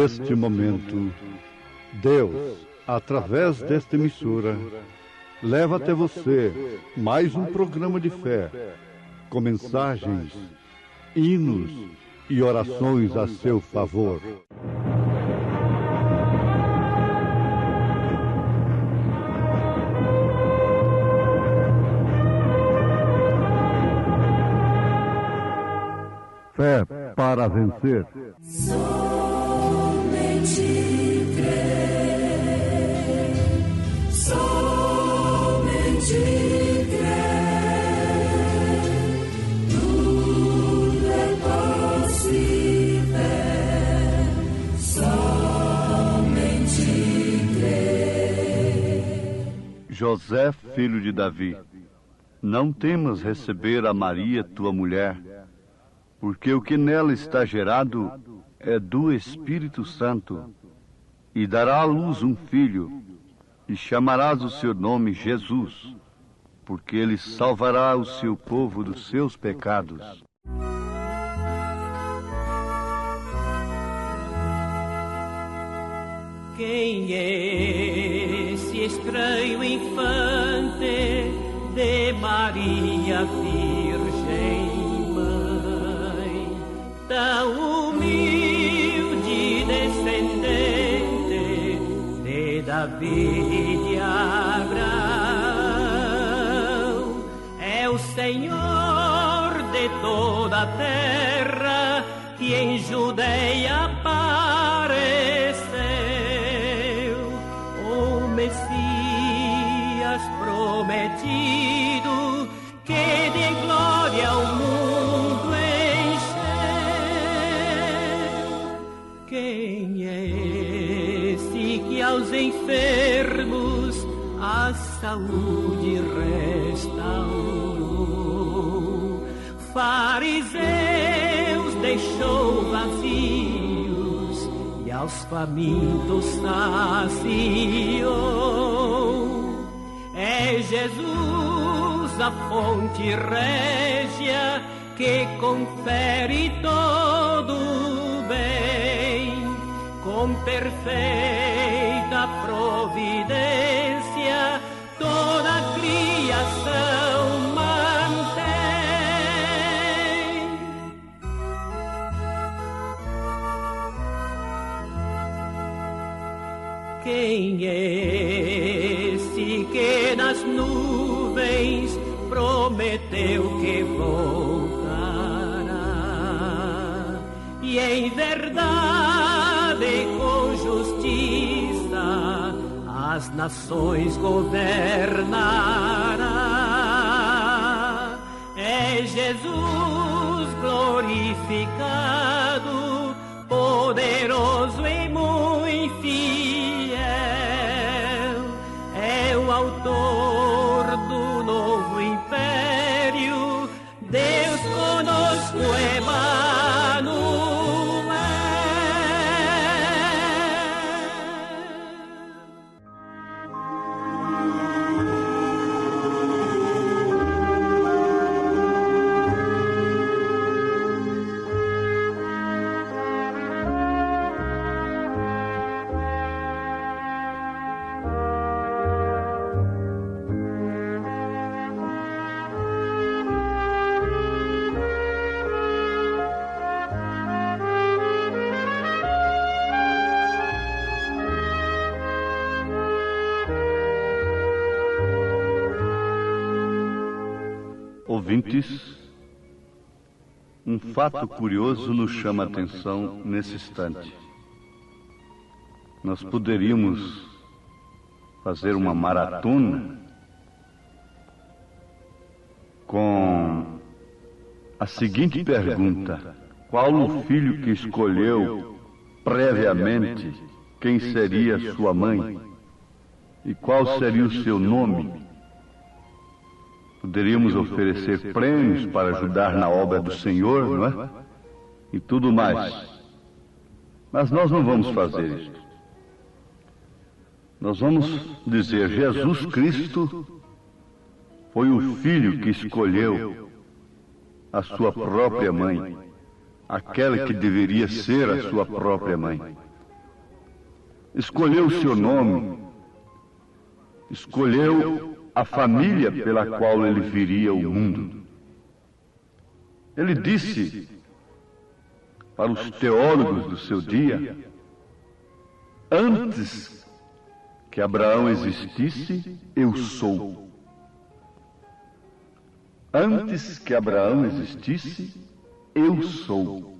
Neste momento, Deus, através desta emissora, leva até você mais um programa de fé, com mensagens, hinos e orações a seu favor. Fé para vencer. Somente crer, somente crer, tudo é possível, somente crer. José, filho de Davi, não temas receber a Maria, tua mulher, porque o que nela está gerado é do Espírito Santo, e dará à luz um filho, e chamarás o seu nome Jesus, porque ele salvará o seu povo dos seus pecados. Quem é esse estranho infante de Maria Virgem Mãe, tão humilde descendente de Davi e Abraão? É o Senhor de toda a terra que em Judeia apareceu, o Messias prometido, que de glória o mundo encheu. Quem é esse que aos enfermos a saúde restaurou? Fariseus deixou vazios e aos famintos saciou. É Jesus a fonte régia que confere todo o bem, com perfeita providência toda a criação mantém. Quem é esse que nas nuvens prometeu que voltará, e em verdade com justiça as nações governará? É Jesus glorificado, poderoso e muito fiel, é o autor do novo império, Deus conosco, Emanuel. Ouvintes, um fato curioso nos chama a atenção nesse instante. Nós poderíamos fazer uma maratona com a seguinte pergunta: qual o filho que escolheu previamente quem seria sua mãe e qual seria o seu nome? Poderíamos oferecer prêmios para ajudar na obra do Senhor, não é? E tudo mais. Mas nós não vamos fazer isso. Nós vamos dizer: Jesus Cristo foi o filho que escolheu a sua própria mãe, aquela que deveria ser a sua própria mãe. escolheu o seu nome, escolheu a família pela qual ele viria ao mundo. Ele disse para os teólogos do seu dia: antes que Abraão existisse, eu sou. Antes que Abraão existisse, eu sou.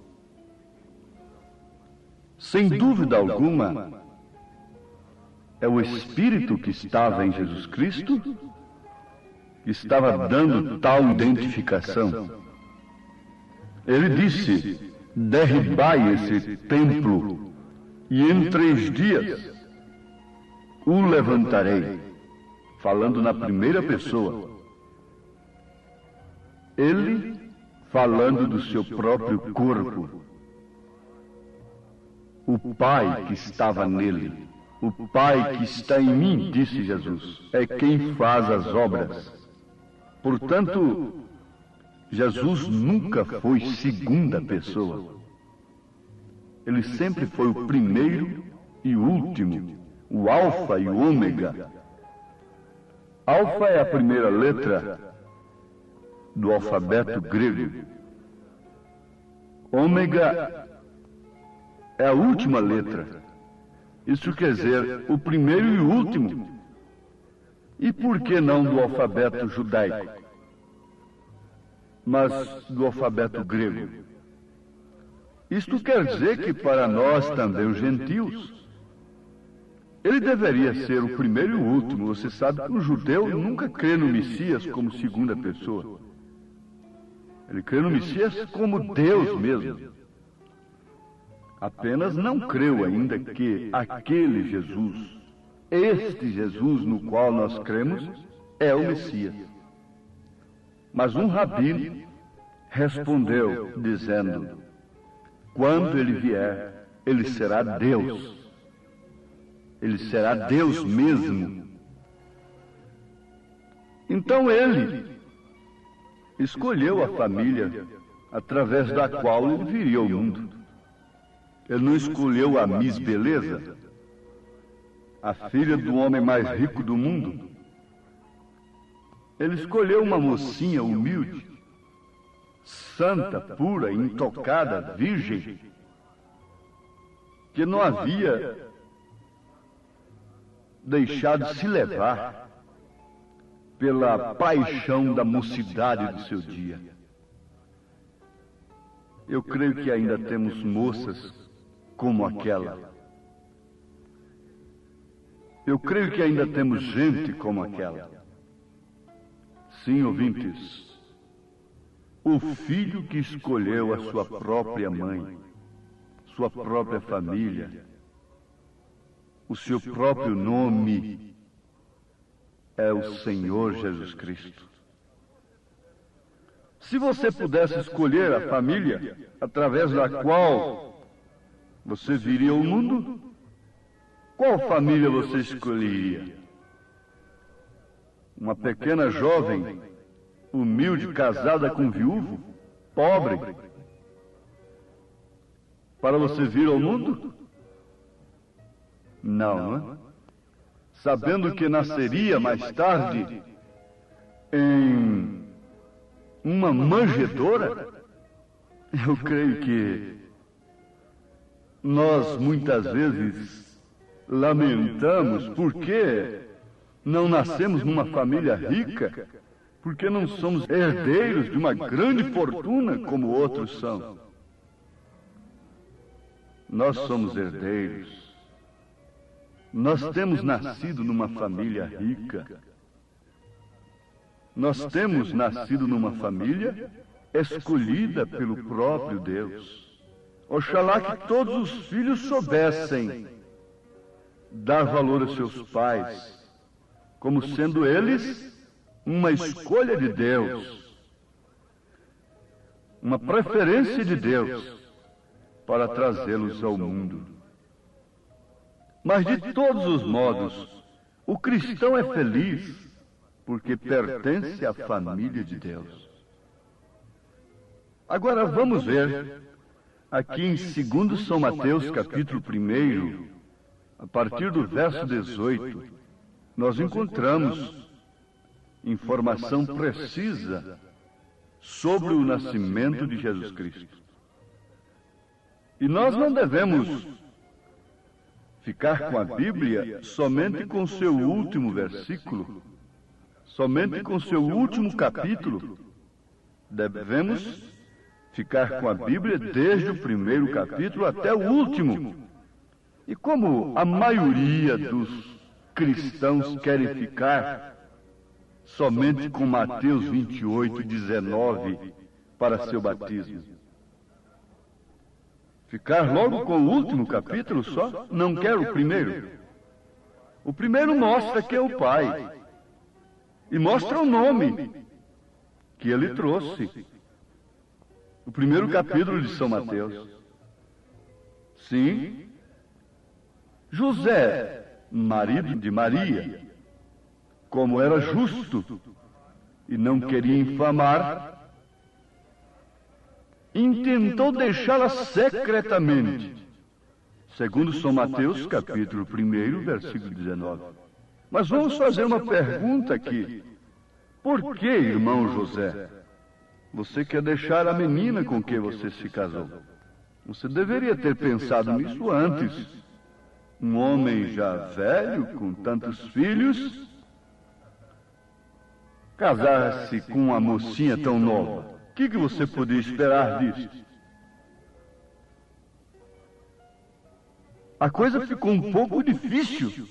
Sem dúvida alguma, é o Espírito que estava em Jesus Cristo que estava dando tal identificação. Ele disse: derribai esse templo e em 3 dias o levantarei. Falando na primeira pessoa. Ele falando do seu próprio corpo. O Pai que estava nele, o Pai que está em mim, disse Jesus, é quem faz as obras. Portanto, Jesus nunca foi segunda pessoa. Ele sempre foi o primeiro e o último, o Alfa e o Ômega. Alfa é a primeira letra do alfabeto grego. Ômega é a última letra. Isso quer dizer o primeiro e o último. E por que não do alfabeto judaico, mas do alfabeto grego? Isto quer dizer que para nós também, os gentios, ele deveria ser o primeiro e o último. Você sabe que o judeu nunca crê no Messias como segunda pessoa. Ele crê no Messias como Deus mesmo. Apenas não creu ainda que aquele Jesus, este Jesus no qual nós cremos, é o Messias. Mas um rabino respondeu dizendo: quando ele vier, ele será Deus. Ele será Deus mesmo. Então ele escolheu a família através da qual ele viria ao mundo. Ele não escolheu a Miss Beleza, a filha do homem mais rico do mundo. Ele escolheu uma mocinha humilde, santa, pura, intocada, virgem, que não havia deixado se levar pela paixão da mocidade do seu dia. Eu creio que ainda temos moças como aquela. Eu creio que ainda temos gente como aquela. Sim, ouvintes, o filho que escolheu a sua própria mãe, sua própria família, o seu próprio nome, é o Senhor Jesus Cristo. Se você pudesse escolher a família através da qual você viria ao mundo, qual família você escolheria? Uma pequena jovem, humilde, casada com um viúvo, pobre, para você vir ao mundo? Não, não é? Sabendo que nasceria mais tarde em uma manjedoura? Eu creio que nós muitas vezes lamentamos porque não nascemos numa família rica, porque não somos herdeiros de uma grande fortuna como outros são. Nós somos herdeiros. Nós temos nascido numa família rica. Nós temos nascido numa família escolhida pelo próprio Deus. Oxalá que todos os filhos soubessem dar valor aos seus pais, como sendo eles uma escolha de Deus, uma preferência de Deus para trazê-los ao mundo. Mas de todos os modos, o cristão é feliz porque pertence à família de Deus. Agora vamos ver aqui em 2 São Mateus, capítulo 1, A partir do verso 18, nós encontramos informação precisa sobre o nascimento de Jesus Cristo. E nós não devemos ficar com a Bíblia somente com seu último versículo, somente com seu último capítulo. Devemos ficar com a Bíblia desde o primeiro capítulo até o último. E como a maioria dos cristãos querem ficar somente com Mateus 28, 19 para seu batismo, ficar logo com o último capítulo só? Não quer o primeiro? O primeiro mostra que é o Pai. E mostra o nome que ele trouxe. O primeiro capítulo de São Mateus. Sim. José, marido de Maria, como era justo e não queria infamar, intentou deixá-la secretamente, segundo São Mateus, capítulo 1, versículo 19. Mas vamos fazer uma pergunta aqui. Por que, irmão José, você quer deixar a menina com quem você se casou? Você deveria ter pensado nisso antes. Um homem já velho, com tantos filhos, casar-se com uma mocinha tão nova. O que você podia esperar disso? A coisa ficou um pouco difícil.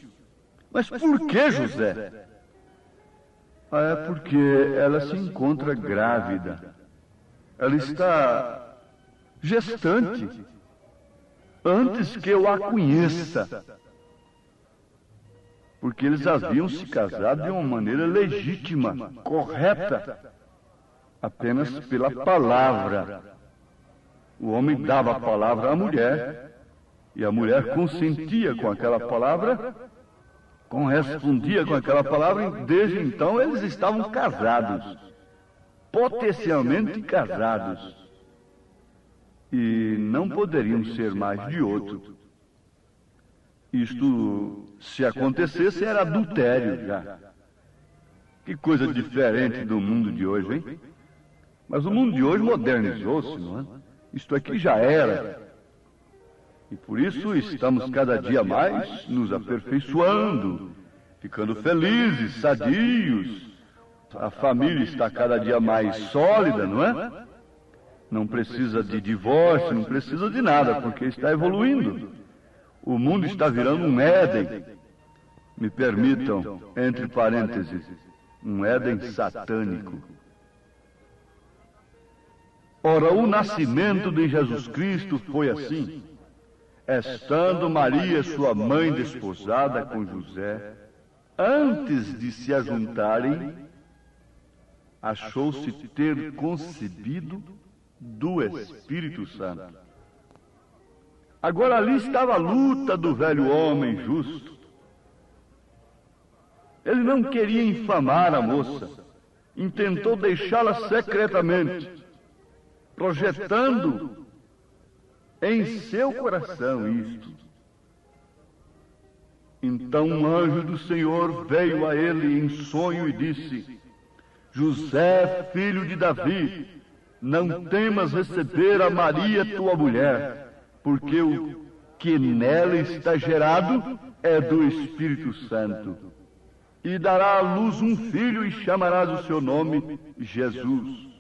Mas por que, José? É porque ela se encontra grávida. Ela está gestante. Antes que eu a conheça. Porque eles haviam se casado de uma maneira legítima, correta, apenas pela palavra. O homem dava a palavra à mulher, e a mulher consentia com aquela palavra, correspondia com aquela palavra, e desde então eles estavam casados, potencialmente casados. E não poderiam ser mais de outro. Isto, se acontecesse, era adultério já. Que coisa diferente do mundo de hoje, hein? Mas o mundo de hoje modernizou-se, não é? Isto aqui já era. E por isso estamos cada dia mais nos aperfeiçoando, ficando felizes, sadios. A família está cada dia mais sólida, não é? Não precisa de divórcio, não precisa de nada, porque está evoluindo. O mundo está virando um Éden. Me permitam, entre parênteses, um Éden satânico. Ora, o nascimento de Jesus Cristo foi assim. Estando Maria, sua mãe, desposada com José, antes de se ajuntarem, achou-se ter concebido do Espírito Santo. Agora ali estava a luta do velho homem justo. Ele não queria infamar a moça, intentou deixá-la secretamente, projetando em seu coração isto. Então um anjo do Senhor veio a ele em sonho e disse: José, filho de Davi, não temas receber a Maria, tua mulher, porque o que nela está gerado é do Espírito Santo. E dará à luz um filho e chamarás o seu nome Jesus.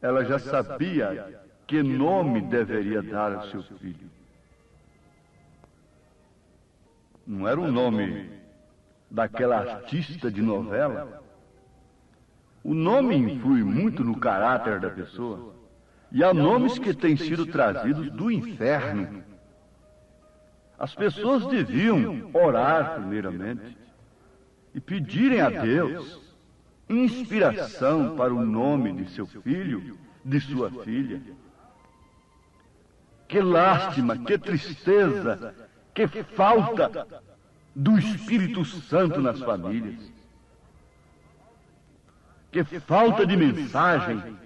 Ela já sabia que nome deveria dar ao seu filho. Não era o nome daquela artista de novela. O nome influi muito no caráter da pessoa. E há nomes que têm sido trazidos do inferno. As pessoas deviam orar primeiramente e pedirem a Deus inspiração para o nome de seu filho, de sua filha. Que lástima, que tristeza, que falta do Espírito Santo nas famílias. Que falta de mensagem,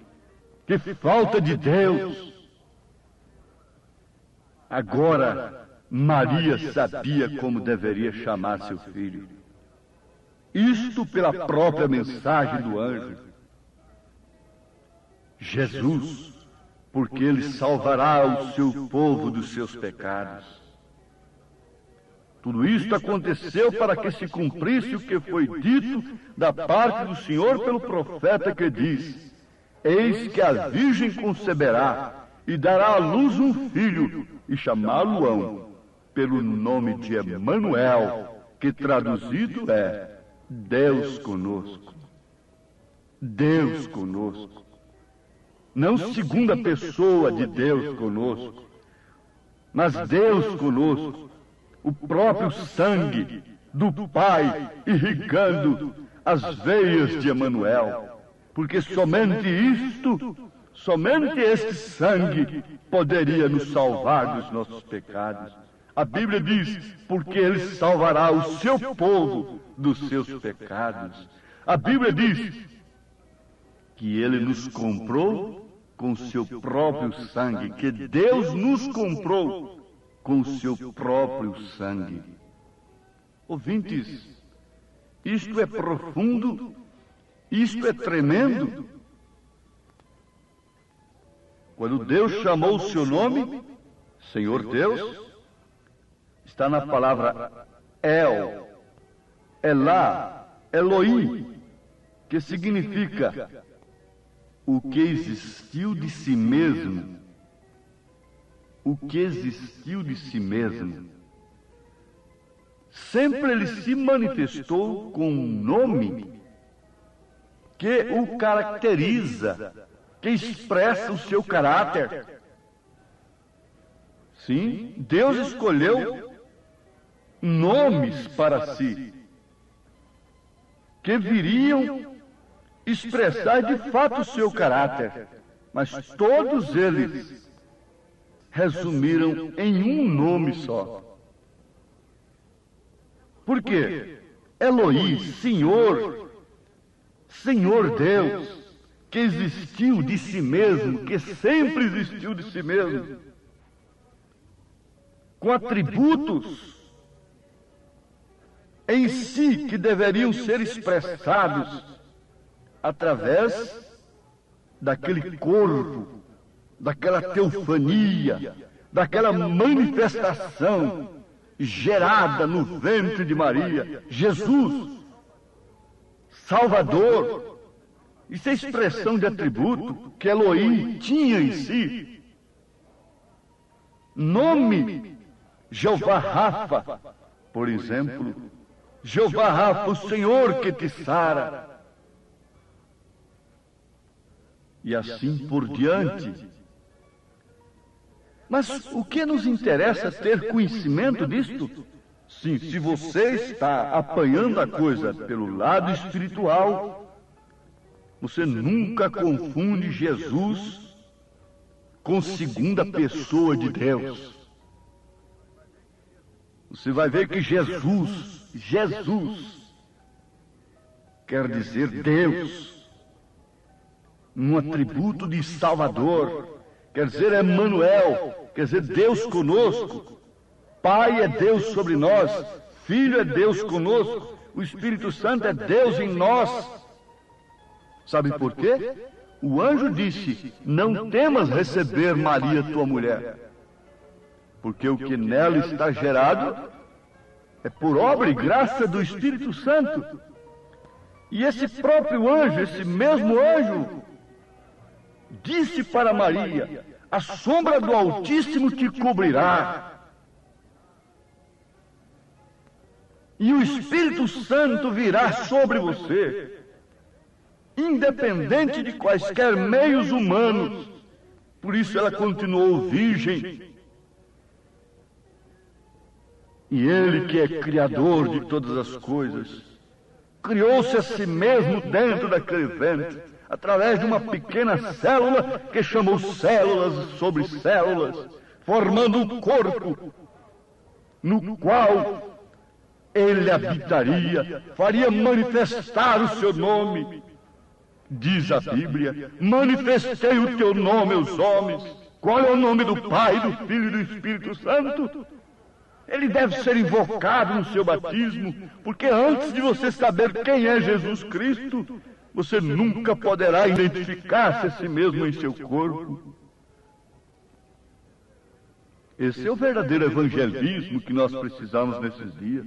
que falta de Deus. Agora, Maria sabia como deveria chamar seu filho. Isto pela própria mensagem do anjo. Jesus, porque ele salvará o seu povo dos seus pecados. Tudo isto aconteceu para que se cumprisse o que foi dito da parte do Senhor pelo profeta que diz: eis que a virgem conceberá e dará à luz um filho, e chamá-lo-ão pelo nome de Emanuel, que traduzido é Deus conosco. Deus conosco. Não segunda pessoa de Deus conosco, mas Deus conosco, o próprio sangue do Pai irrigando as veias de Emanuel, porque somente este sangue poderia nos salvar dos nossos pecados. A Bíblia diz, porque ele salvará o seu povo dos seus pecados. A Bíblia diz que ele nos comprou com seu próprio sangue, que Deus nos comprou com seu próprio sangue. Ouvintes, isto é profundo, isto é tremendo. Quando Deus chamou o seu nome, Senhor Deus, está na palavra El, Elá, Elohim, que significa o que existiu de si mesmo. O que existiu de si mesmo. Sempre ele se manifestou com um nome que o caracteriza, que expressa o seu caráter. Sim, Deus escolheu nomes para si, que viriam expressar de fato o seu caráter, mas todos eles resumiram em um nome só. Por quê? Elohim, Senhor, Senhor Deus, que existiu de si mesmo, que sempre existiu de si mesmo, com atributos em si que deveriam ser expressados através daquele corpo, daquela teofania, daquela manifestação gerada no ventre de Maria, Jesus, Salvador. Isso é expressão de atributo que Elohim tinha em si. Nome, Jeová Rafa, por exemplo, Jeová Rafa, o Senhor que te sara. E assim por diante. Mas o que nos interessa ter conhecimento disto? Sim, se você está apanhando a coisa pelo lado espiritual, você nunca confunde Jesus com segunda pessoa de Deus. Você vai ver que Jesus quer dizer Deus, um atributo de Salvador, quer dizer Emanuel, quer dizer Deus conosco. Pai é Deus sobre nós, Filho é Deus conosco, o Espírito Santo é Deus em nós. Sabe por quê? O anjo disse: não temas receber Maria, tua mulher, porque o que nela está gerado é por obra e graça do Espírito Santo. E esse próprio anjo, esse mesmo anjo, disse para Maria: a sombra do Altíssimo te cobrirá, e o Espírito Santo virá sobre você, independente de quaisquer meios humanos. Por isso ela continuou virgem. E Ele, que é Criador de todas as coisas, criou-se a si mesmo dentro daquele ventre, através de uma pequena célula que chamou células sobre células, formando um corpo no qual Ele habitaria, faria manifestar o seu nome. Diz a Bíblia: manifestei o teu nome aos homens. Qual é o nome do Pai, do Filho e do Espírito Santo? Ele deve ser invocado no seu batismo, porque antes de você saber quem é Jesus Cristo, você nunca poderá identificar-se a si mesmo em seu corpo. Esse é o verdadeiro evangelismo que nós precisamos nesses dias.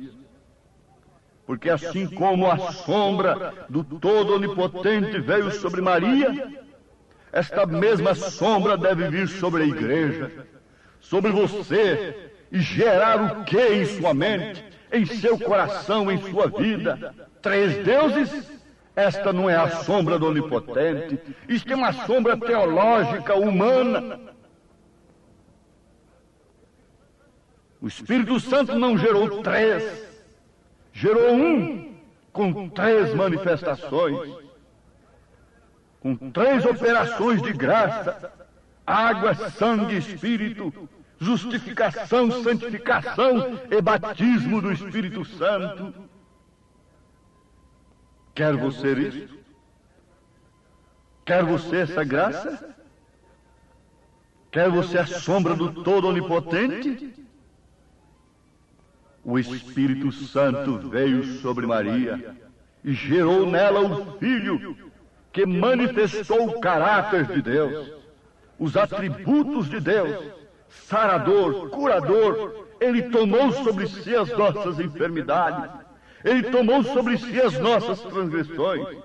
Porque assim como a sombra do Todo-Onipotente veio sobre Maria, esta mesma sombra deve vir sobre a igreja, sobre você, e gerar o que em sua mente, em seu coração, em sua vida? 3 deuses? Esta não é a sombra do Onipotente. Isto é uma sombra teológica, humana. O Espírito Santo não gerou 3, gerou um, com 3 manifestações, com 3 operações de graça: água, sangue, Espírito, justificação, santificação e batismo do Espírito Santo. Quer você isso? Quer você essa graça? Quer você a sombra do Todo-Onipotente? O Espírito Santo veio sobre Maria e gerou nela o Filho, que manifestou o caráter de Deus, os atributos de Deus: sarador, curador. Ele tomou sobre si as nossas enfermidades, ele tomou sobre si as nossas transgressões.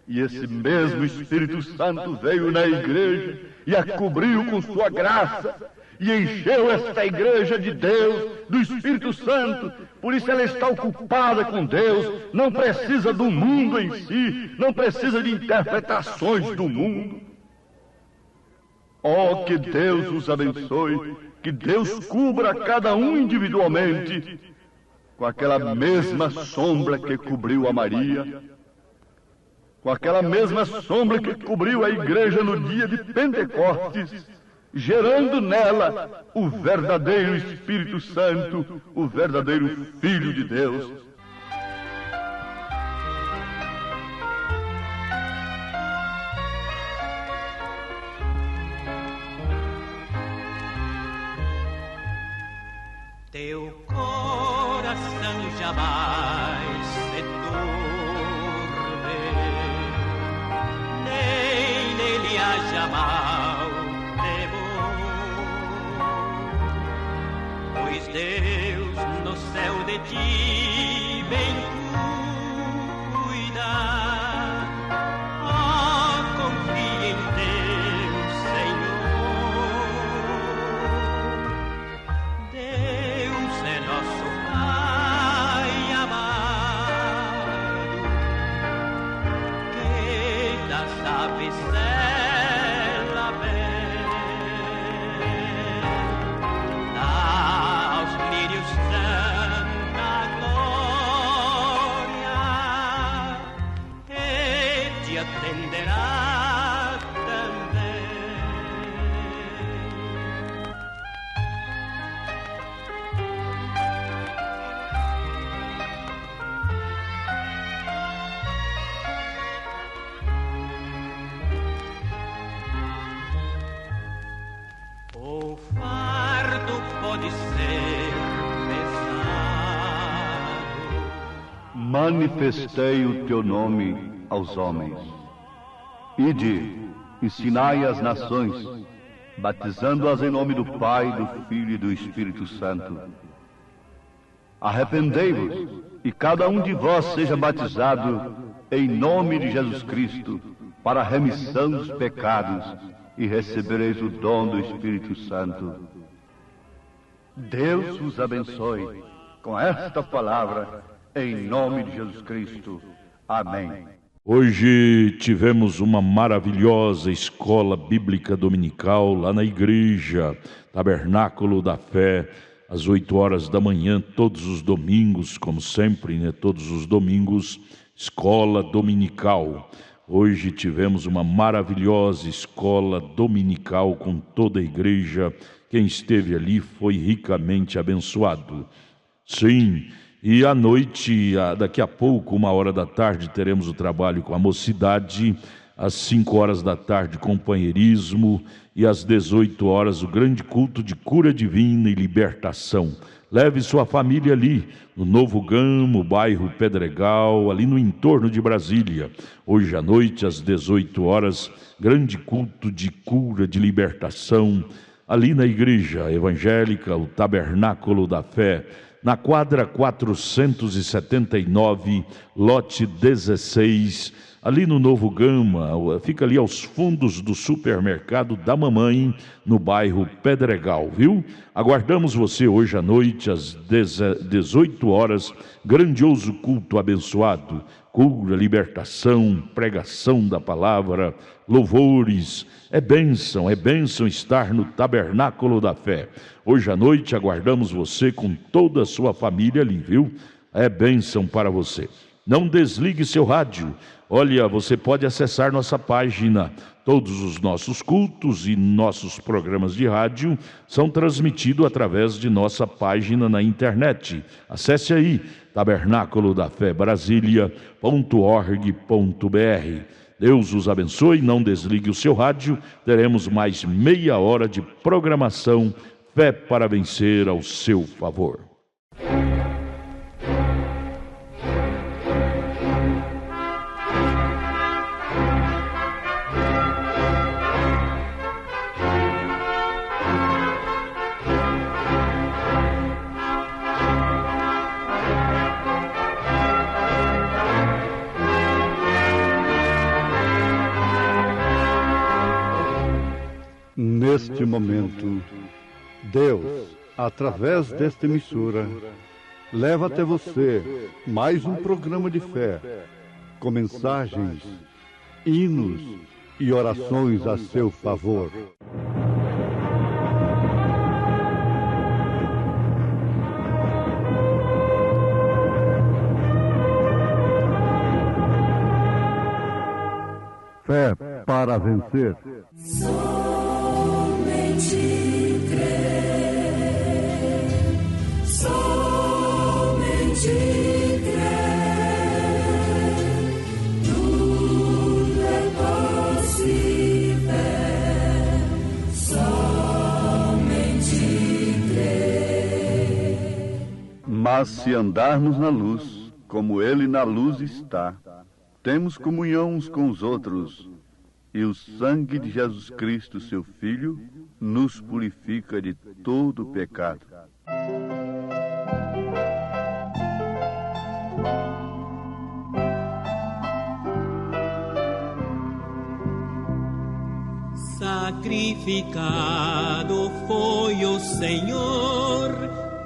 E esse mesmo Espírito Santo veio na igreja e a cobriu com sua graça, e encheu esta igreja de Deus, do Espírito Santo. Por isso ela está ocupada com Deus, não precisa do mundo em si, não precisa de interpretações do mundo. Oh, que Deus os abençoe, que Deus cubra cada um individualmente com aquela mesma sombra que cobriu a Maria, com aquela mesma sombra que cobriu a igreja no dia de Pentecostes, gerando nela o verdadeiro Espírito Santo, o verdadeiro Filho de Deus. Teu coração jamais se turbe, nem nele haja mal temor, pois Deus no céu de ti bem cuida. Oh, confia em Deus, Senhor. Deus é nosso Pai amado, que das aves cela bem, dá aos lírios tanta glória, e te atenderá também. O fardo pode ser pesado. Manifestei o teu nome aos homens. Ide, ensinai as nações, batizando-as em nome do Pai, do Filho e do Espírito Santo. Arrependei-vos, e cada um de vós seja batizado em nome de Jesus Cristo, para a remissão dos pecados, e recebereis o dom do Espírito Santo. Deus vos abençoe com esta palavra, em nome de Jesus Cristo. Amém. Hoje tivemos uma maravilhosa escola bíblica dominical lá na igreja Tabernáculo da Fé, às 8 horas da manhã, todos os domingos, como sempre, né? Todos os domingos, escola dominical. Hoje tivemos uma maravilhosa escola dominical com toda a igreja. Quem esteve ali foi ricamente abençoado. Sim, e à noite, daqui a pouco, 1 hora da tarde, teremos o trabalho com a mocidade, às 5 horas da tarde, companheirismo, e às 18 horas, o grande culto de cura divina e libertação. Leve sua família ali, no Novo Gamo, bairro Pedregal, ali no entorno de Brasília. Hoje à noite, às 18 horas, grande culto de cura, de libertação, ali na Igreja Evangélica, o Tabernáculo da Fé, na quadra 479, lote 16, ali no Novo Gama, fica ali aos fundos do supermercado da mamãe, no bairro Pedregal, viu? Aguardamos você hoje à noite, às 18 horas, grandioso culto abençoado, cura, libertação, pregação da palavra, louvores. É bênção estar no Tabernáculo da Fé. Hoje à noite aguardamos você com toda a sua família ali, viu? É bênção para você. Não desligue seu rádio. Olha, você pode acessar nossa página. Todos os nossos cultos e nossos programas de rádio são transmitidos através de nossa página na internet. Acesse aí, tabernaculodafebrasilia.org.br. Deus os abençoe, não desligue o seu rádio. Teremos mais meia hora de programação. Fé para vencer ao seu favor. Neste momento, Deus, através desta emissora, leva até você mais um programa de fé, com mensagens, hinos e orações a seu favor. Fé para vencer. Somente crer, somente crer, tudo é possível, somente crer. Mas se andarmos na luz, como Ele na luz está, temos comunhão uns com os outros, e o sangue de Jesus Cristo, seu Filho, nos purifica de todo pecado. Sacrificado foi o Senhor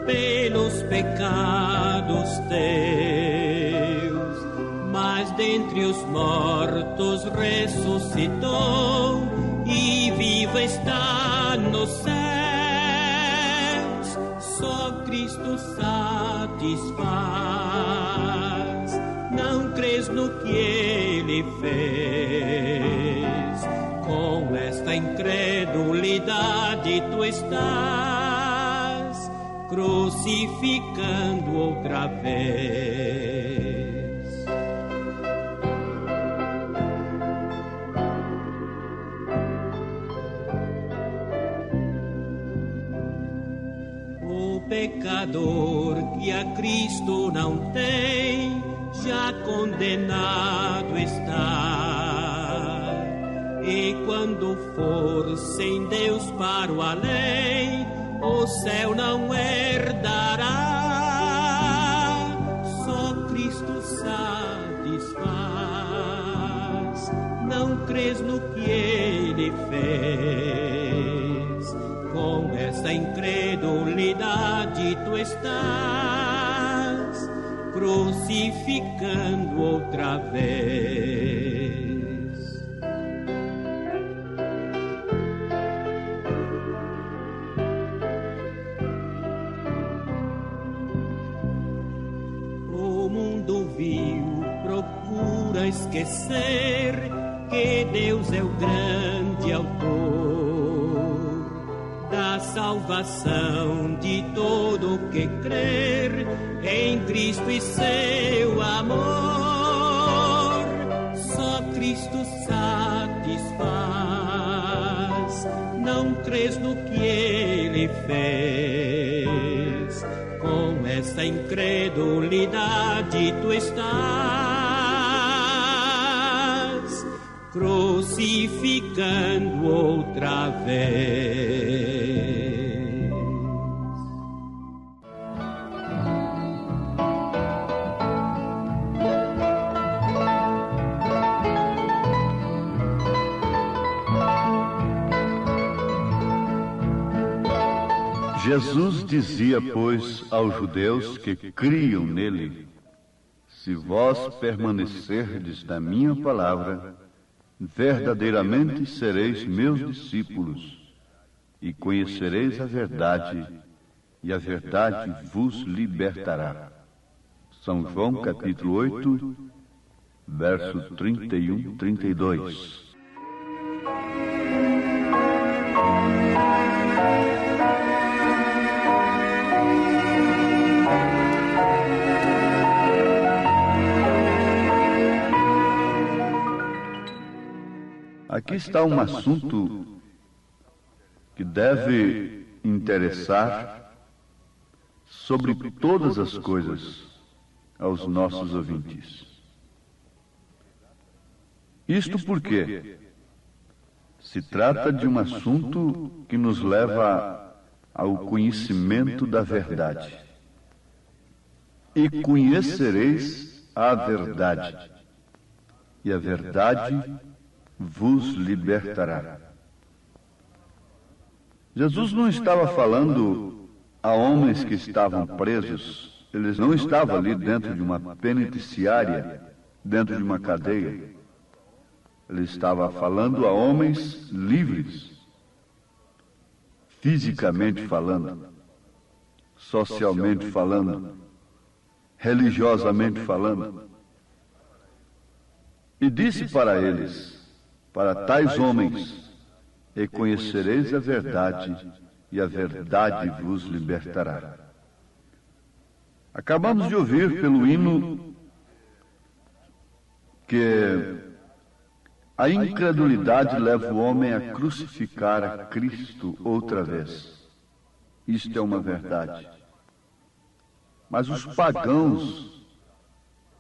pelos pecados teus, mas dentre os mortos ressuscitou e vivo está nos céus. Só Cristo satisfaz. Não crês no que Ele fez? Com esta incredulidade tu estás crucificando outra vez. Pecador que a Cristo não tem, já condenado está. E quando for sem Deus para o além, o céu não herdará. Só Cristo satisfaz. Não crês no que Ele fez? Com essa incredulidade tu estás crucificando outra vez. O mundo vil procura esquecer que Deus é o grande autor da salvação de todo que crer em Cristo e seu amor. Só Cristo sabe incredulidade tu estás crucificando outra vez. Jesus dizia, pois, aos judeus que criam nele: se vós permanecerdes na minha palavra, verdadeiramente sereis meus discípulos, e conhecereis a verdade, e a verdade vos libertará. São João, capítulo 8, verso 31, 32. Aqui está um assunto que deve interessar sobre todas as coisas aos nossos ouvintes. Isto porque se trata de um assunto que nos leva ao conhecimento da verdade. E conhecereis a verdade, e a verdade vos libertará. Jesus não estava falando a homens que estavam presos. Eles não estavam ali dentro de uma penitenciária, dentro de uma cadeia. Ele estava falando a homens livres, fisicamente falando, socialmente falando, religiosamente falando. E disse para eles: para tais homens, e conhecereis a verdade, e a verdade vos libertará. Acabamos de ouvir pelo hino que a incredulidade leva o homem a crucificar a Cristo outra vez. Isto é uma verdade. Mas os pagãos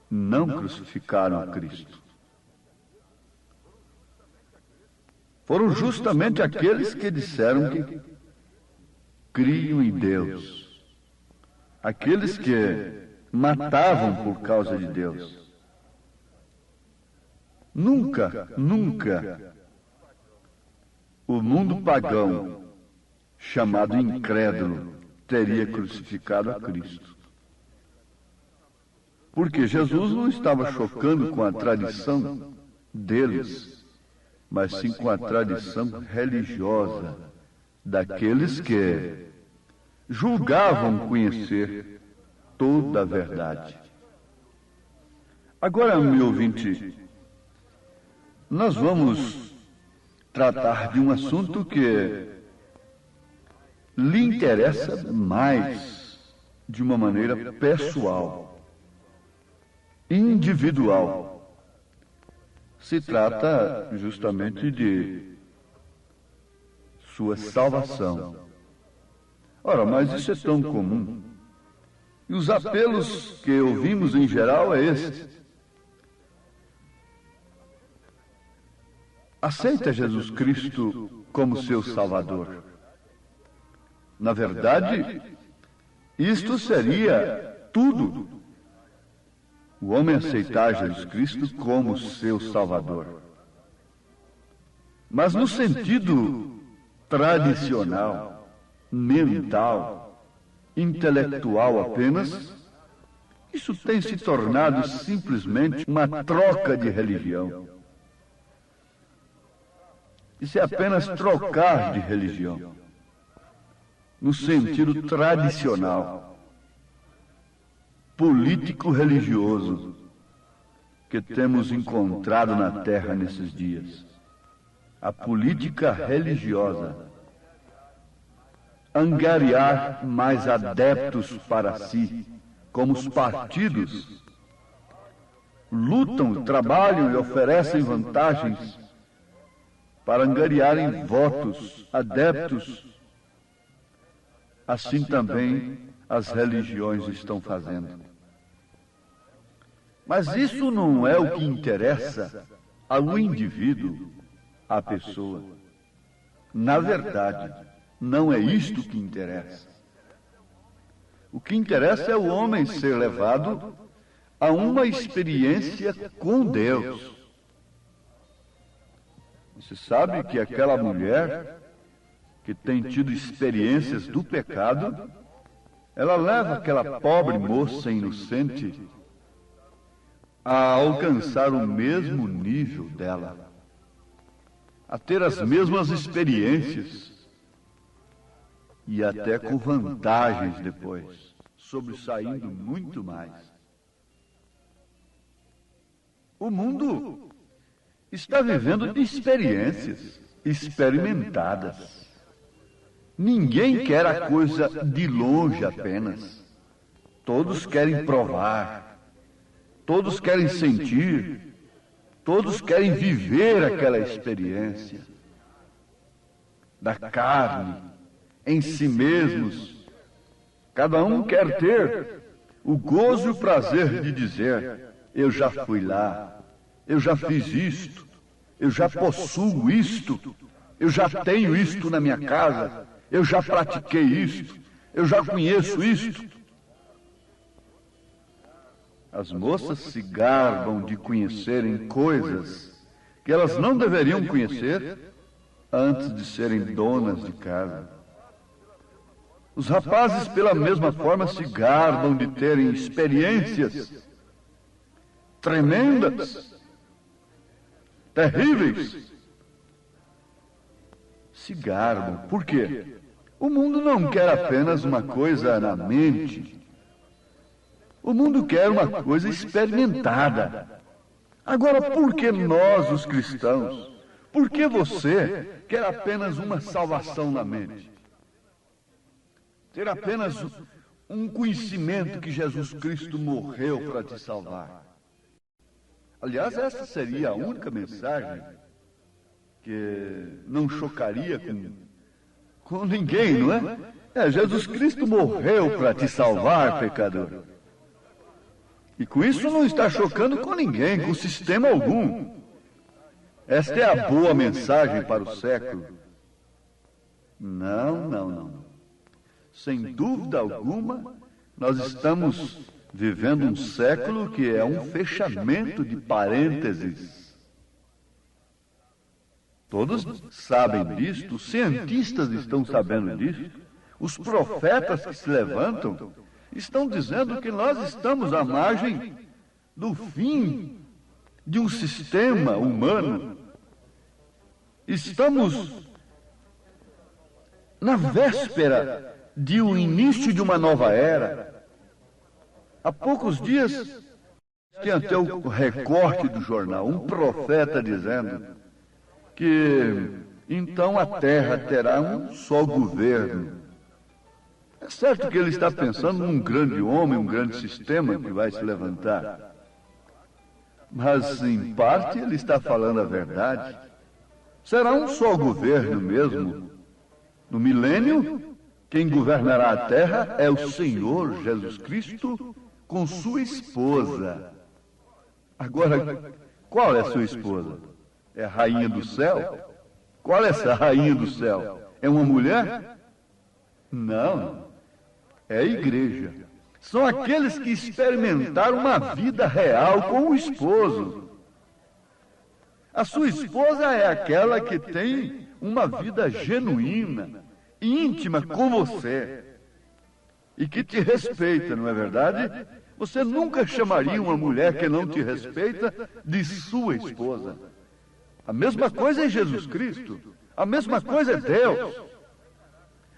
não crucificaram a Cristo. Foram justamente aqueles que disseram que criam em Deus. Aqueles que matavam por causa de Deus. Nunca o mundo pagão, chamado incrédulo, teria crucificado a Cristo. Porque Jesus não estava chocando com a tradição deles, mas sim com a tradição religiosa daqueles que julgavam conhecer toda a verdade. Agora, meu ouvinte, nós vamos tratar de um assunto que lhe interessa mais de uma maneira pessoal, individual. Se trata justamente de sua salvação. Ora, mas isso é tão comum. E os apelos que ouvimos em geral é este: aceita Jesus Cristo como seu Salvador. Na verdade, isto seria tudo. O homem aceitar Jesus Cristo como seu Salvador. Mas no sentido tradicional, mental, intelectual apenas, isso tem se tornado simplesmente uma troca de religião. Isso é apenas trocar de religião, no sentido tradicional, político-religioso, que temos encontrado na Terra nesses dias. A política religiosa. Angariar mais adeptos para si, como os partidos lutam, trabalham e oferecem vantagens para angariarem votos, adeptos. Assim também as religiões estão fazendo. Mas isso não é o que interessa ao indivíduo, à pessoa. Na verdade, não é isto que interessa. O que interessa é o homem ser levado a uma experiência com Deus. Você sabe que aquela mulher que tem tido experiências do pecado, ela leva aquela pobre moça inocente a alcançar o mesmo nível dela, a ter as mesmas experiências e até com vantagens depois, sobressaindo muito mais. O mundo está vivendo de experiências experimentadas. Ninguém quer a coisa de longe apenas. Todos querem provar, todos querem sentir, todos querem viver aquela experiência da carne, em si mesmos. Cada um quer ter o gozo e o prazer de dizer: eu já fui lá, eu já fiz isto, eu já possuo isto, eu já tenho isto na minha casa, eu já pratiquei isto, eu já conheço isto. As moças se gabam de conhecerem coisas que elas não deveriam conhecer antes de serem donas de casa. Os rapazes, pela mesma forma, se gabam de terem experiências tremendas, terríveis. Se gabam. Por quê? O mundo não quer apenas uma coisa na mente. O mundo quer uma coisa experimentada. Agora, por que nós, os cristãos, por que você quer apenas uma salvação na mente? Ter apenas um conhecimento que Jesus Cristo morreu para te salvar. Aliás, essa seria a única mensagem que não chocaria com ninguém, não é? Jesus Cristo morreu para te salvar, pecador. E com isso não está chocando com ninguém, com sistema algum. Esta é a boa mensagem para o século. Não. Sem dúvida alguma, nós estamos vivendo um século que é um fechamento de parênteses. Todos sabem disto, os cientistas estão sabendo disto, os profetas que se levantam estão dizendo que nós estamos à margem do fim de um sistema humano. Estamos na véspera de um início de uma nova era. Há poucos dias, tinha até o recorte do jornal, um profeta dizendo que então a terra terá um só governo. É certo que ele está pensando num grande homem, um grande sistema que vai se levantar. Mas, em parte, ele está falando a verdade. Será um só governo mesmo. No milênio, quem governará a terra é o Senhor Jesus Cristo com sua esposa. Agora, qual é sua esposa? É a rainha do céu? Qual é essa rainha do céu? É uma mulher? Não. É a igreja. São aqueles que experimentaram uma vida real com o esposo. A sua esposa é aquela que tem uma vida genuína, íntima com você e que te respeita, não é verdade? Você nunca chamaria uma mulher que não te respeita de sua esposa. A mesma coisa é Jesus Cristo. A mesma coisa é Deus.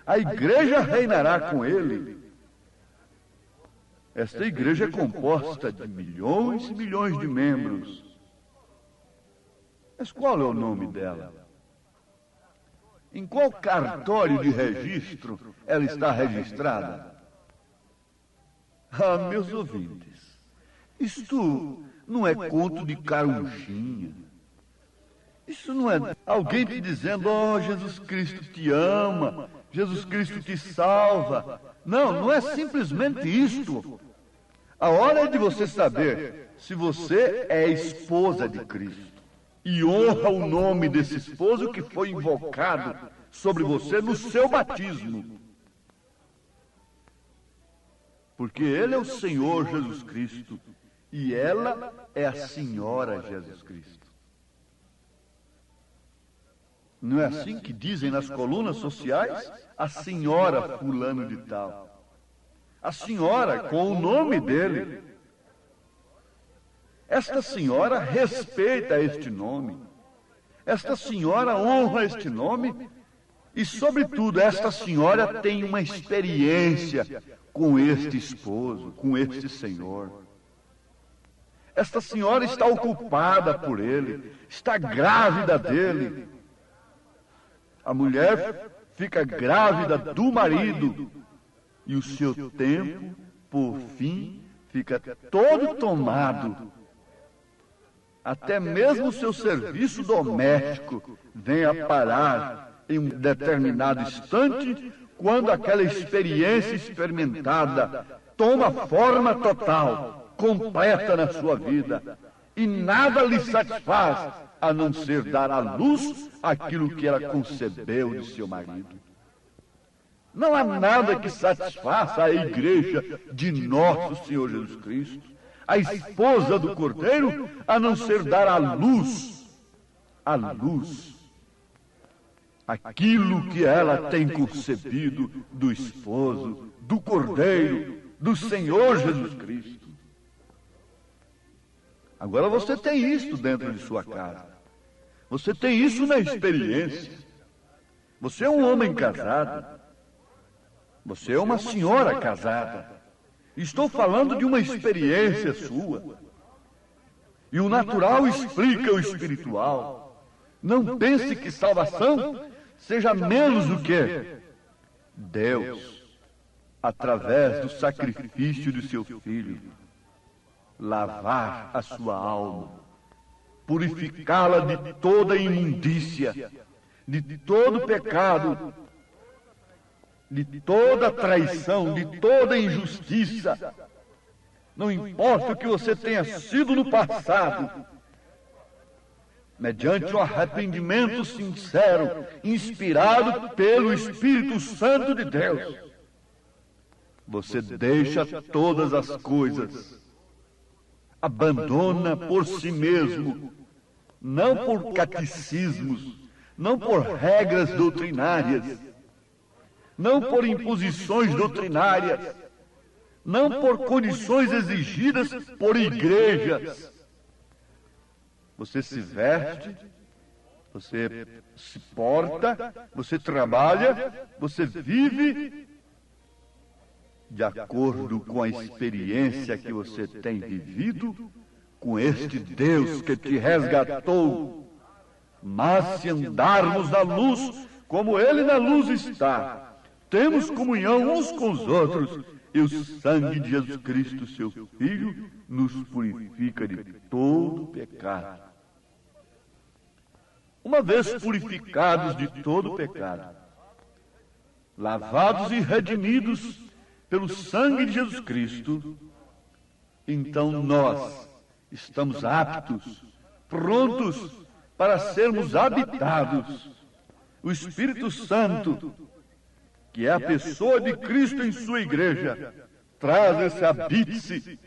A igreja reinará com ele. Esta igreja é composta de milhões e milhões de membros. Mas qual é o nome dela? Em qual cartório de registro ela está registrada? Ah, meus ouvintes, isto não é conto de carochinha. Isso não é alguém te dizendo: oh, Jesus Cristo te ama, Jesus Cristo te salva. Não, não é simplesmente isto. A hora é de você saber se você é esposa de Cristo e honra o nome desse esposo que foi invocado sobre você no seu batismo. Porque ele é o Senhor Jesus Cristo e ela é a Senhora Jesus Cristo. Não é assim que dizem nas colunas sociais? A senhora fulano de tal. A senhora com o nome dele. Esta senhora respeita este nome. Esta senhora honra este nome. E, sobretudo, esta senhora tem uma experiência com este esposo, com este Senhor. Esta senhora está ocupada por ele, está grávida dele. A mulher fica grávida do marido e o seu tempo, por fim, fica todo tomado. Até mesmo o seu serviço doméstico vem a parar em um determinado instante, quando aquela experiência experimentada toma forma total, completa na sua vida, e nada lhe satisfaz a não ser dar à luz aquilo que ela concebeu de seu marido. Não há nada que satisfaça a igreja de nosso Senhor Jesus Cristo, a esposa do Cordeiro, a não ser dar à luz, aquilo que ela tem concebido do esposo, do Cordeiro, do Senhor Jesus Cristo. Agora você tem isso dentro de sua casa. Você tem isso na experiência. Você é um homem casado. Você é uma senhora casada. Estou falando de uma experiência sua. E o natural explica o espiritual. Não pense que salvação seja menos do que Deus, através do sacrifício de seu Filho, lavar a sua alma, purificá-la de toda imundícia, de todo pecado, de toda traição, de toda injustiça. Não importa o que você tenha sido no passado, mediante um arrependimento sincero, inspirado pelo Espírito Santo de Deus, você deixa todas as coisas, abandona por si mesmo, não por catecismos, não por regras doutrinárias, não por imposições doutrinárias, não por condições exigidas por igrejas. Você se veste, você se porta, você trabalha, você vive de acordo com a experiência que você tem vivido com este Deus que te resgatou. Mas se andarmos na luz, como Ele na luz está, temos comunhão uns com os outros, e o sangue de Jesus Cristo, seu Filho, nos purifica de todo pecado. Uma vez purificados de todo pecado, lavados e redimidos pelo sangue de Jesus Cristo, então nós estamos aptos, prontos para sermos habitados. O Espírito Santo, que é a pessoa de Cristo em sua igreja, traz esse habite-se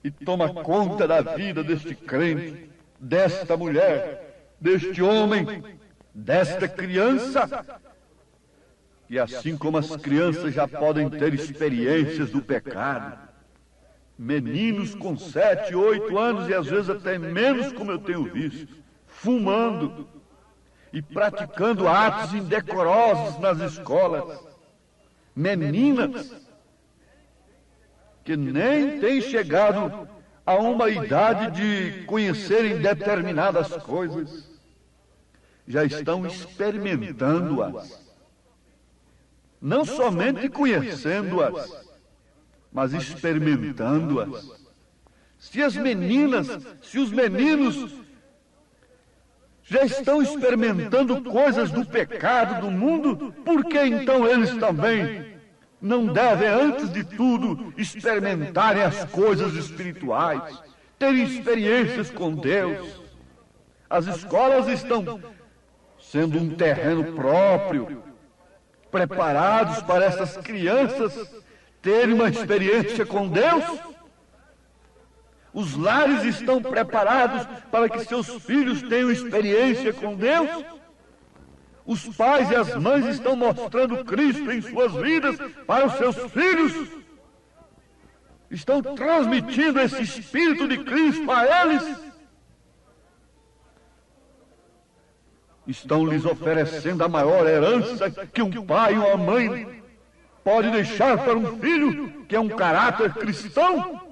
e toma conta da vida deste crente, desta mulher, deste homem, desta criança. E assim como as crianças já podem ter experiências do pecado, meninos com 7, 8 anos e às vezes até menos, como eu tenho visto, fumando e praticando atos indecorosos nas escolas. Meninas que nem têm chegado a uma idade de conhecerem determinadas coisas, já estão experimentando-as. Não somente conhecendo-as, mas experimentando-as. Se as meninas, se os meninos já estão experimentando coisas do pecado do mundo, por que então eles também não devem, antes de tudo, experimentarem as coisas espirituais, terem experiências com Deus. As escolas estão sendo um terreno próprio, preparados para essas crianças terem uma experiência com Deus. Os lares estão preparados para que seus filhos tenham experiência com Deus. Os pais e as mães estão mostrando Cristo em suas vidas para os seus filhos. Estão transmitindo esse Espírito de Cristo a eles. Estão lhes oferecendo a maior herança que um pai ou uma mãe pode deixar para um filho, que é um caráter cristão.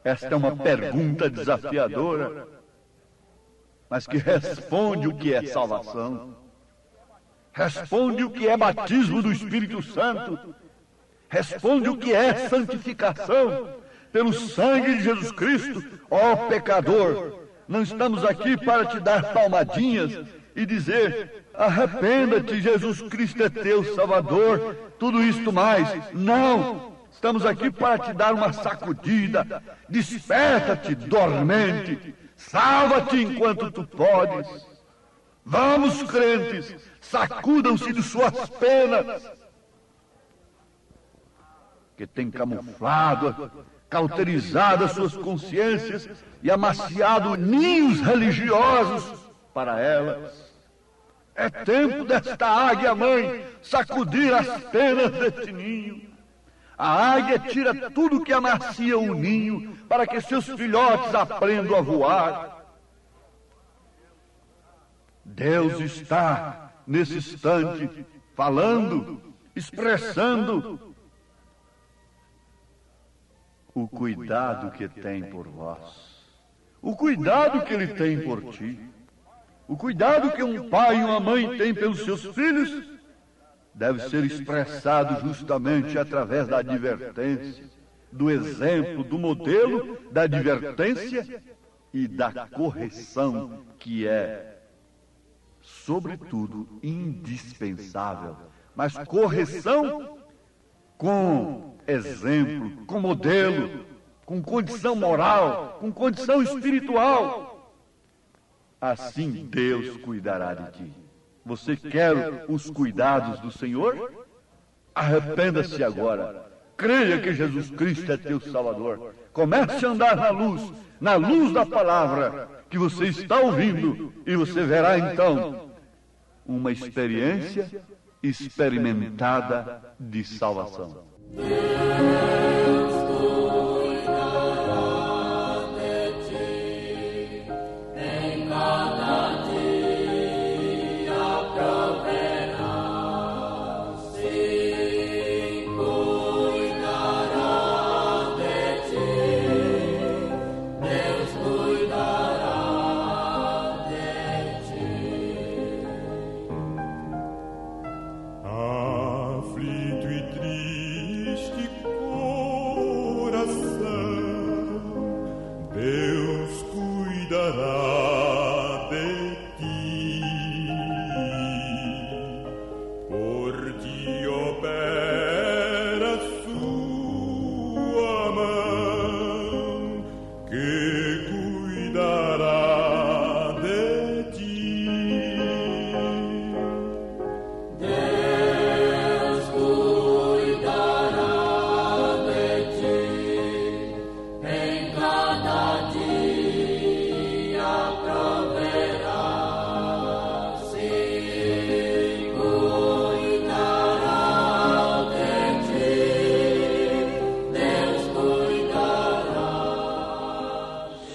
Esta é uma pergunta desafiadora, mas que responde o que é salvação. Responde o que é batismo do Espírito Santo. Responde o que é santificação pelo sangue de Jesus Cristo. Ó pecador, não estamos aqui para te dar palmadinhas e dizer: arrependa-te, Jesus Cristo é teu Salvador, tudo isto mais. Não! Estamos aqui para te dar uma sacudida. Desperta-te, dormente. Salva-te enquanto tu podes. Vamos, crentes, sacudam-se de suas penas, que tem camuflado, cauterizado as suas consciências e amaciado ninhos religiosos para elas. É tempo desta águia mãe sacudir as penas deste ninho. A águia tira tudo que amacia o ninho para que seus filhotes aprendam a voar. Deus está, nesse instante, falando, expressando o cuidado que tem por vós, o cuidado que Ele tem por ti, o cuidado que um pai e uma mãe têm pelos seus filhos, deve ser expressado justamente através da advertência, do exemplo, do modelo, da advertência e da correção, que é, sobretudo, indispensável. Mas correção com exemplo, com modelo, com condição moral, com condição espiritual. Assim Deus cuidará de ti. Você quer os cuidados do Senhor? Arrependa-se agora. Creia que Jesus Cristo é teu Salvador. Comece a andar na luz da palavra que você está ouvindo, e você verá então uma experiência experimentada de salvação.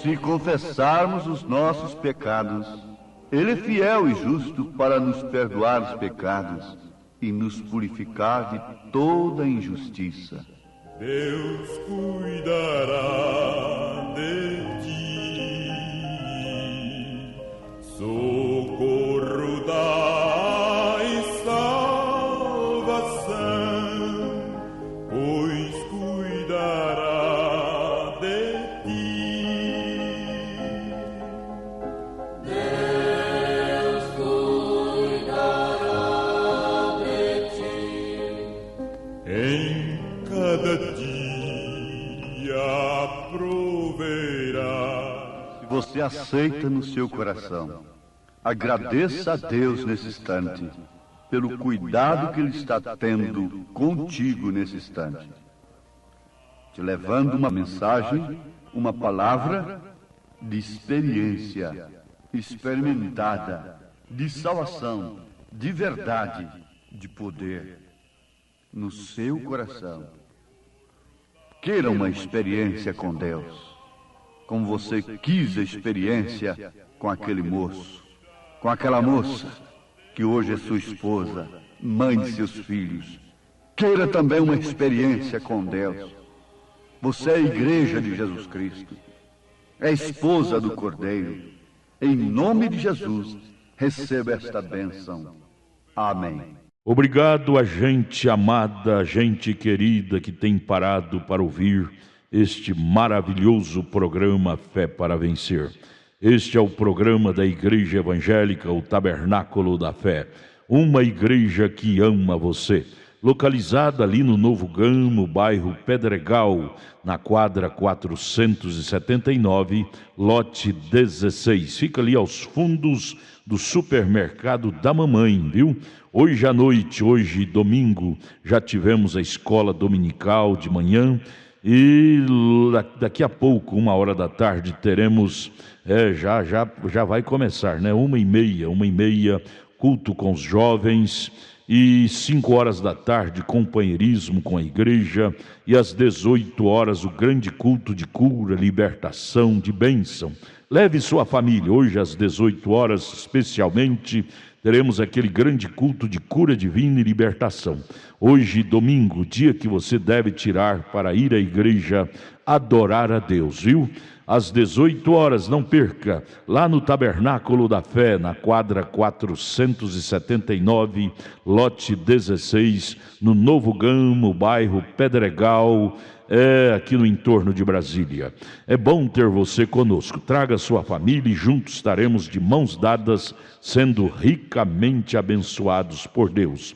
Se confessarmos os nossos pecados, Ele é fiel e justo para nos perdoar os pecados e nos purificar de toda injustiça. Deus cuidará de ti, socorro dá e salvação, pois cuidará de ti. Deus cuidará de ti. você aceita no seu coração. Agradeça a Deus nesse instante, pelo cuidado que Ele está tendo contigo nesse instante, te levando uma mensagem, uma palavra de experiência, experimentada, de salvação, de verdade, de poder, no seu coração. Queira uma experiência com Deus, como você quis a experiência com aquele moço, com aquela moça, que hoje é sua esposa, mãe de seus filhos. Queira também uma experiência com Deus. Você é a igreja de Jesus Cristo, é a esposa do Cordeiro. Em nome de Jesus, receba esta bênção. Amém. Obrigado a gente amada, gente querida que tem parado para ouvir este maravilhoso programa Fé para Vencer. Este é o programa da Igreja Evangélica, o Tabernáculo da Fé, uma igreja que ama você, localizada ali no Novo Gamo, bairro Pedregal, na quadra 479, lote 16. Fica ali aos fundos do supermercado da mamãe, viu? Hoje à noite, hoje domingo, já tivemos a escola dominical de manhã e daqui a pouco, 1h da tarde, teremos, já vai começar, né? 1h30, culto com os jovens, e 5h da tarde, companheirismo com a igreja, e às 18h o grande culto de cura, libertação, de bênção. Leve sua família, hoje às 18h especialmente, teremos aquele grande culto de cura divina e libertação. Hoje, domingo, dia que você deve tirar para ir à igreja adorar a Deus, viu? Às 18h, não perca, lá no Tabernáculo da Fé, na quadra 479, lote 16, no Novo Gamo, bairro Pedregal, aqui no entorno de Brasília. É bom ter você conosco. Traga sua família e juntos estaremos de mãos dadas, sendo ricamente abençoados por Deus.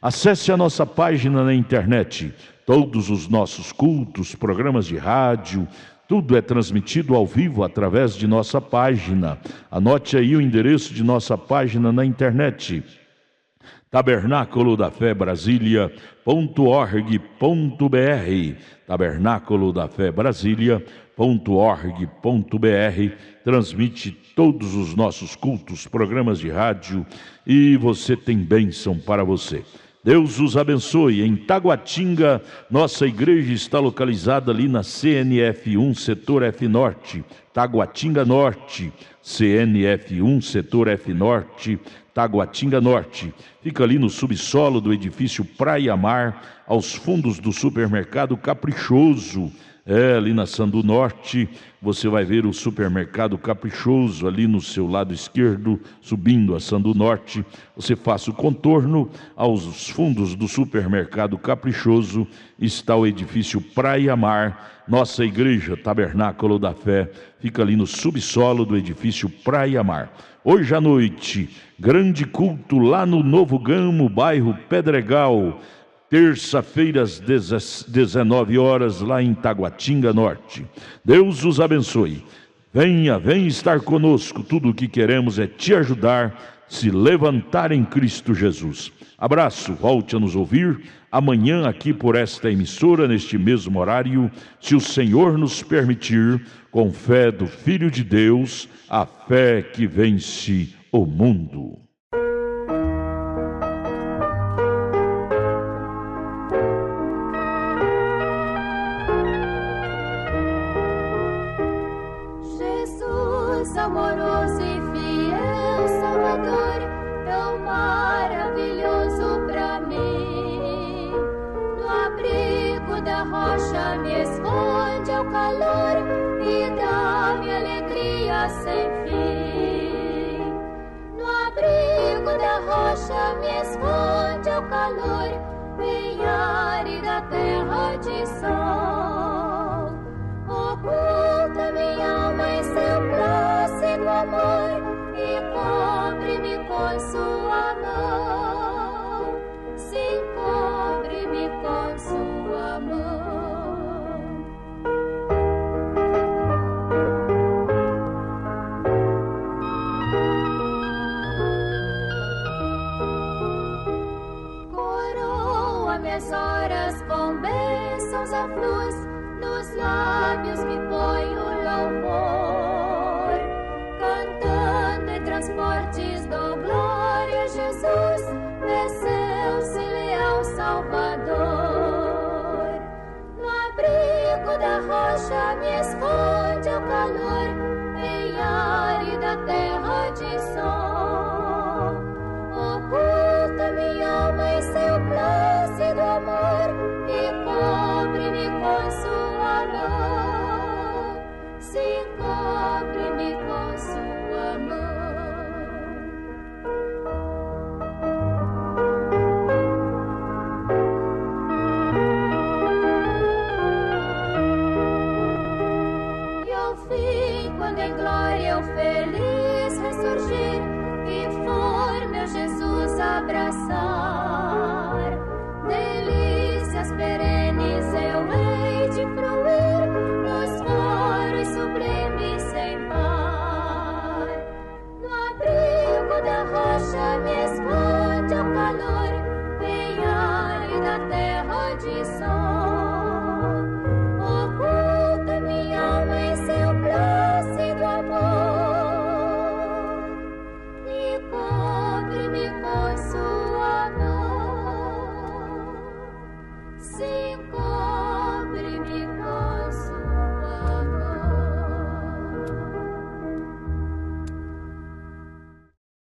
Acesse a nossa página na internet. Todos os nossos cultos, programas de rádio, tudo é transmitido ao vivo através de nossa página. Anote aí o endereço de nossa página na internet: Tabernáculo da Fé Brasília.org.br, Tabernáculo da Fé Brasília.org.br. Transmite todos os nossos cultos, programas de rádio, e você tem bênção para você. Deus os abençoe. Em Taguatinga, nossa igreja está localizada ali na CNF1, setor F Norte, Taguatinga Norte, CNF1, setor F Norte, Taguatinga Norte. Fica ali no subsolo do edifício Praia Mar, aos fundos do supermercado Caprichoso. Ali na Sandu Norte, você vai ver o supermercado Caprichoso ali no seu lado esquerdo, subindo a Sandu Norte. Você faça o contorno, aos fundos do supermercado Caprichoso está o edifício Praia Mar. Nossa igreja Tabernáculo da Fé fica ali no subsolo do edifício Praia Mar. Hoje à noite, grande culto lá no Novo Gamo, bairro Pedregal. Terça-feira às 19h, lá em Taguatinga Norte. Deus os abençoe. Venha estar conosco. Tudo o que queremos é te ajudar, se levantar em Cristo Jesus. Abraço, volte a nos ouvir amanhã aqui por esta emissora, neste mesmo horário, se o Senhor nos permitir, com fé do Filho de Deus, a fé que vence o mundo. Amoroso e fiel Salvador, tão maravilhoso pra mim. No abrigo da rocha me esconde ao calor e dá-me alegria sem fim. No abrigo da rocha me esconde ao calor, em árida terra de sol. Oculta minha alma em seu plácido amor e cobre-me com sua mão. Sim, cobre-me com sua mão. fluz, nos lábios me põe o louvor, cantando em transportes dou glória a Jesus, venceu-se leal Salvador. No abrigo da rocha me esconde o calor, em árida terra de sol. Oculta minha alma em seu plácido amor e cobre-me com sua mão. Sim, cobre-me com sua mão. E ao fim, quando em glória eu feliz ressurgir e for meu Jesus abraçar, delícias perenes eu hei de fruir nos foros sublimes sem par. No abrigo da rocha me esconde o calor, em árida terra de sol. Oculta minha alma em seu plácido amor e cobre-me com sua mão. Sim,